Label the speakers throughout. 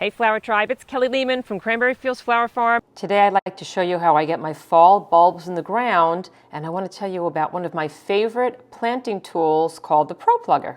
Speaker 1: Hey Flower Tribe, it's Kelly Lehman from Cranbury Fields Flower Farm. Today I'd like to show you how I get my fall bulbs in the ground, and I want to tell you about one of my favorite planting tools called the Proplugger.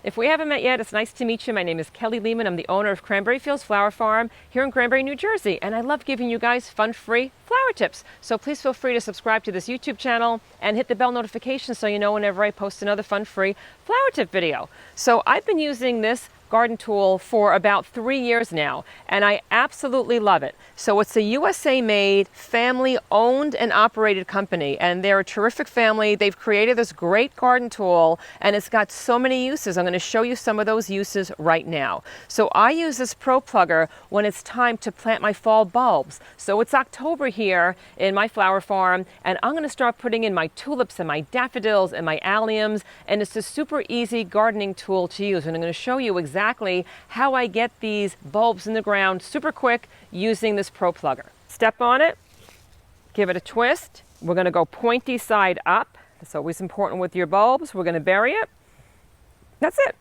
Speaker 1: If we haven't met yet, it's nice to meet you. My name is Kelly Lehman. I'm the owner of Cranbury Fields Flower Farm here in Cranbury, New Jersey, and I love giving you guys fun, free flower tips. So please feel free to subscribe to this YouTube channel and hit the bell notification so you know whenever I post another fun, free flower tip video. So I've been using this garden tool for about 3 years now, and I absolutely love it. So it's a USA-made, family-owned and operated company, and they're a terrific family. They've created this great garden tool, and it's got so many uses. I'm going to show you some of those uses right now. So I use this Proplugger when it's time to plant my fall bulbs. So it's October here in my flower farm, and I'm going to start putting in my tulips and my daffodils and my alliums, and it's a super easy gardening tool to use, and I'm going to show you exactly how I get these bulbs in the ground super quick using this Proplugger. Step on it, give it a twist. We're going to go pointy side up. It's always important with your bulbs. We're going to bury it. That's it.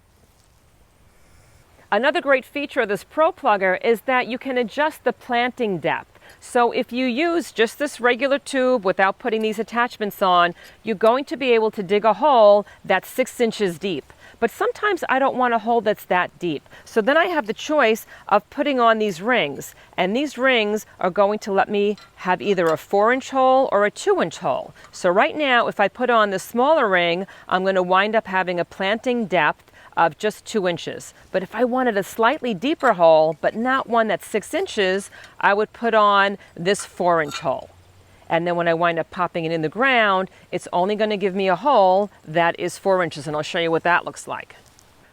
Speaker 1: Another great feature of this Proplugger is that you can adjust the planting depth. So if you use just this regular tube without putting these attachments on, you're going to be able to dig a hole that's 6 inches deep. But sometimes I don't want a hole that's that deep. So then I have the choice of putting on these rings. And these rings are going to let me have either a 4-inch hole or a 2-inch hole. So right now, if I put on the smaller ring, I'm going to wind up having a planting depth of just 2 inches. But if I wanted a slightly deeper hole, but not one that's 6 inches, I would put on this 4-inch hole. And then when I wind up popping it in the ground, it's only going to give me a hole that is 4 inches, and I'll show you what that looks like.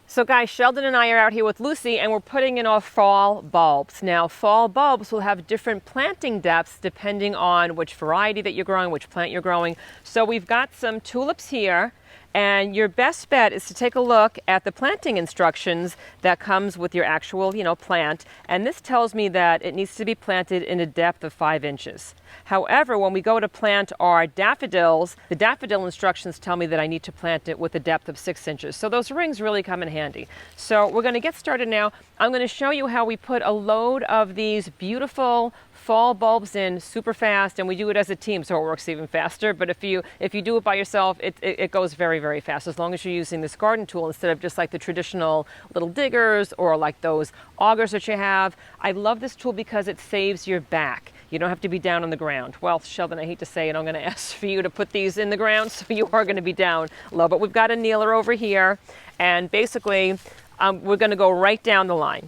Speaker 1: So guys, Sheldon and I are out here with Lucy, and we're putting in our fall bulbs. Now, fall bulbs will have different planting depths depending on which variety that you're growing, which plant you're growing. So we've got some tulips here, and your best bet is to take a look at the planting instructions that comes with your actual, plant. And this tells me that it needs to be planted in a depth of 5 inches. However, when we go to plant our daffodils, the daffodil instructions tell me that I need to plant it with a depth of 6 inches. So those rings really come in handy. So we're going to get started now. I'm going to show you how we put a load of these beautiful fall bulbs in super fast, and we do it as a team, so it works even faster. But if you do it by yourself, it goes very, very fast, as long as you're using this garden tool instead of just like the traditional little diggers or like those augers that you have. I love this tool because it saves your back. You don't have to be down on the ground. Well, Sheldon, I hate to say it, I'm going to ask for you to put these in the ground, so you are going to be down low. But we've got a kneeler over here, and basically we're going to go right down the line.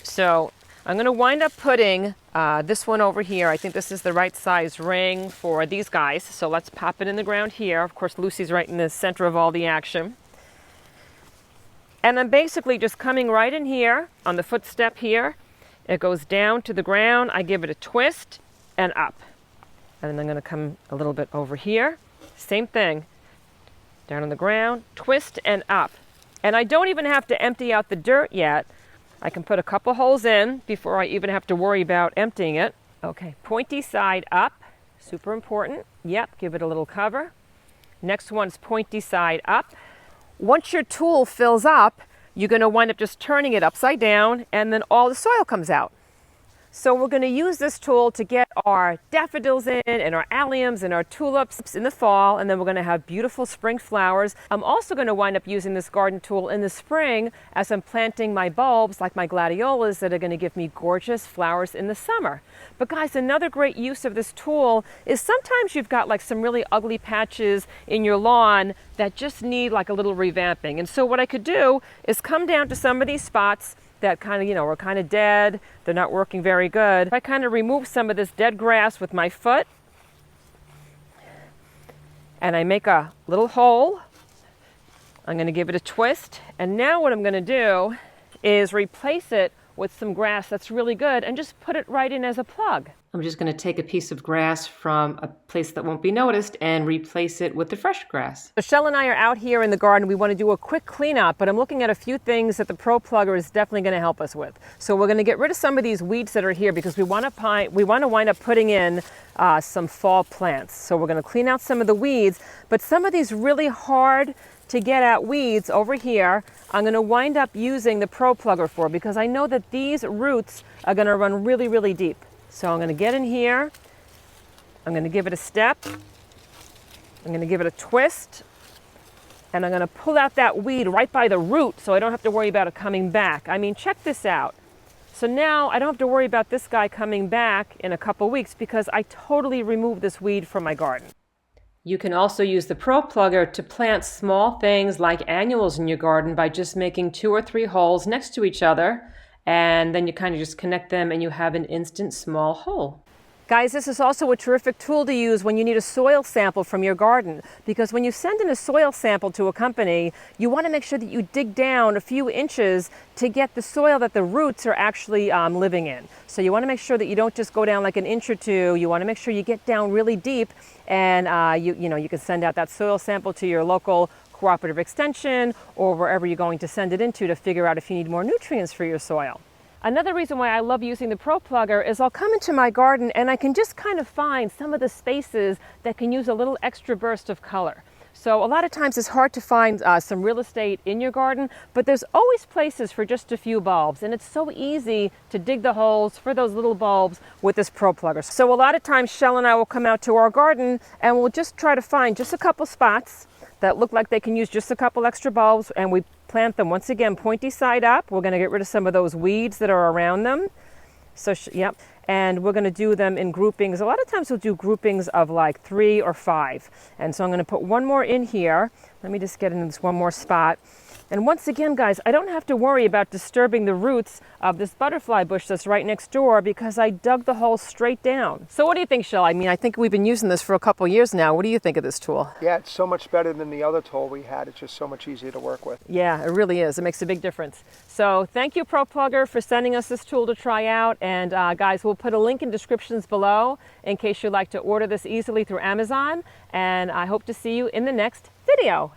Speaker 1: So I'm going to wind up putting this one over here. I think this is the right size ring for these guys. So let's pop it in the ground here. Of course, Lucy's right in the center of all the action. And I'm basically just coming right in here on the footstep here. It goes down to the ground. I give it a twist and up. And then I'm going to come a little bit over here. Same thing. Down on the ground, twist and up. And I don't even have to empty out the dirt yet. I can put a couple holes in before I even have to worry about emptying it. Okay, pointy side up, super important. Yep, give it a little cover. Next one's pointy side up. Once your tool fills up, you're going to wind up just turning it upside down, and then all the soil comes out. So we're going to use this tool to get our daffodils in and our alliums and our tulips in the fall, and then we're going to have beautiful spring flowers. I'm also going to wind up using this garden tool in the spring as I'm planting my bulbs like my gladiolas that are going to give me gorgeous flowers in the summer. But guys, another great use of this tool is sometimes you've got like some really ugly patches in your lawn that just need like a little revamping. And so what I could do is come down to some of these spots that kind of, are kind of dead. They're not working very good. If I kind of remove some of this dead grass with my foot, and I make a little hole, I'm going to give it a twist. And now what I'm going to do is replace it with some grass that's really good and just put it right in as a plug. I'm just going to take a piece of grass from a place that won't be noticed and replace it with the fresh grass. So Shell and I are out here in the garden. We want to do a quick cleanup, but I'm looking at a few things that the Proplugger is definitely going to help us with. So we're going to get rid of some of these weeds that are here because we want to wind up putting in some fall plants. So we're going to clean out some of the weeds, but some of these really hard to get at weeds over here, I'm going to wind up using the Proplugger for, because I know that these roots are going to run really, really deep. So I'm going to get in here, I'm going to give it a step, I'm going to give it a twist, and I'm going to pull out that weed right by the root so I don't have to worry about it coming back. I mean, check this out. So now I don't have to worry about this guy coming back in a couple weeks because I totally removed this weed from my garden. You can also use the Proplugger to plant small things like annuals in your garden by just making 2 or 3 holes next to each other, and then you kind of just connect them and you have an instant small hole. Guys, this is also a terrific tool to use when you need a soil sample from your garden, because when you send in a soil sample to a company, you want to make sure that you dig down a few inches to get the soil that the roots are actually living in. So you want to make sure that you don't just go down like an inch or two. You want to make sure you get down really deep, and you can send out that soil sample to your local cooperative extension or wherever you're going to send it into to figure out if you need more nutrients for your soil. Another reason why I love using the Proplugger is I'll come into my garden and I can just kind of find some of the spaces that can use a little extra burst of color. So a lot of times it's hard to find some real estate in your garden, but there's always places for just a few bulbs, and it's so easy to dig the holes for those little bulbs with this Proplugger. So a lot of times Shell and I will come out to our garden and we'll just try to find just a couple spots that look like they can use just a couple extra bulbs, and we plant them once again pointy side up. We're going to get rid of some of those weeds that are around them. So yep, and we're going to do them in groupings. A lot of times we'll do groupings of like 3 or 5. And so I'm going to put one more in here. Let me just get in this one more spot. And once again, guys, I don't have to worry about disturbing the roots of this butterfly bush that's right next door because I dug the hole straight down. So what do you think, Shell? I mean, I think we've been using this for a couple years now. What do you think of this tool?
Speaker 2: Yeah, it's so much better than the other tool we had. It's just so much easier to work with.
Speaker 1: Yeah, it really is. It makes a big difference. So thank you, Proplugger, for sending us this tool to try out. And guys, we'll put a link in descriptions below in case you'd like to order this easily through Amazon. And I hope to see you in the next video.